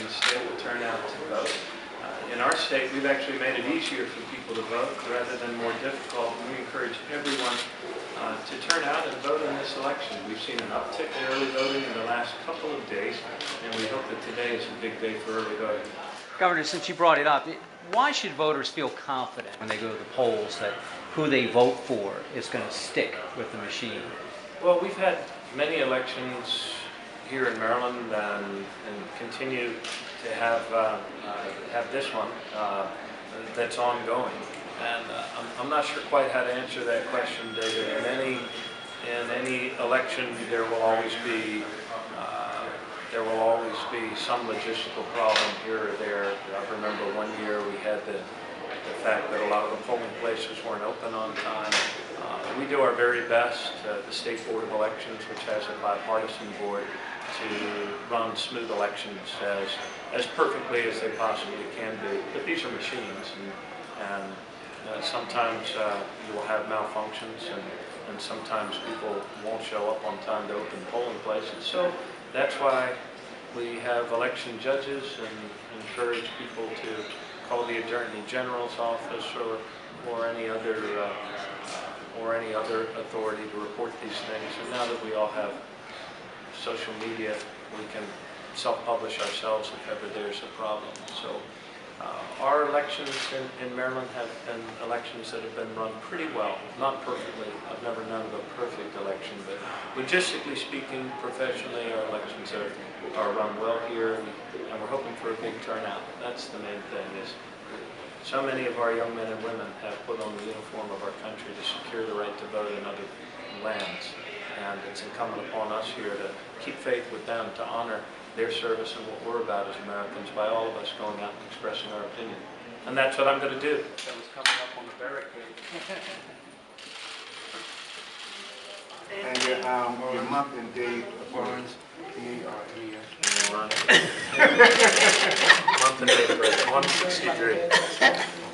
the state will turn out to vote. In our state, we've actually made it easier for people to vote rather than more difficult. We encourage everyone to turn out and vote in this election. We've seen an uptick in early voting in the last couple of days, and we hope that today is a big day for early voting. Governor, since you brought it up, why should voters feel confident when they go to the polls that who they vote for is going to stick with the machine? Well, we've had many elections here in Maryland and continue to have this one that's ongoing. And I'm not sure quite how to answer that question, David. In any election, there will always be some logistical problem here or there. I remember one year we had the fact that a lot of the polling places weren't open on time. We do our very best, the State Board of Elections, which has a bipartisan board, to run smooth elections as perfectly as they possibly can be. But these are machines, and sometimes you will have malfunctions, and sometimes people won't show up on time to open polling places. So that's why we have election judges and encourage people to call the Attorney General's office or any other authority to report these things. And now that we all have social media, we can self-publish ourselves if ever there's a problem. So our elections in Maryland have been elections that have been run pretty well, not perfectly. I've never known of a perfect election, but logistically speaking, professionally, our elections are run well here, and we're hoping for a big turnout. That's the main thing. Is so many of our young men and women have put on the uniform of our country to secure the right to vote in other lands, and it's incumbent upon us here to keep faith with them, to honor their service and what we're about as Americans by all of us going out and expressing our opinion. And that's what I'm going to do. That was coming up on the barricade. And your month and day of birth, Month and day of birth, 163.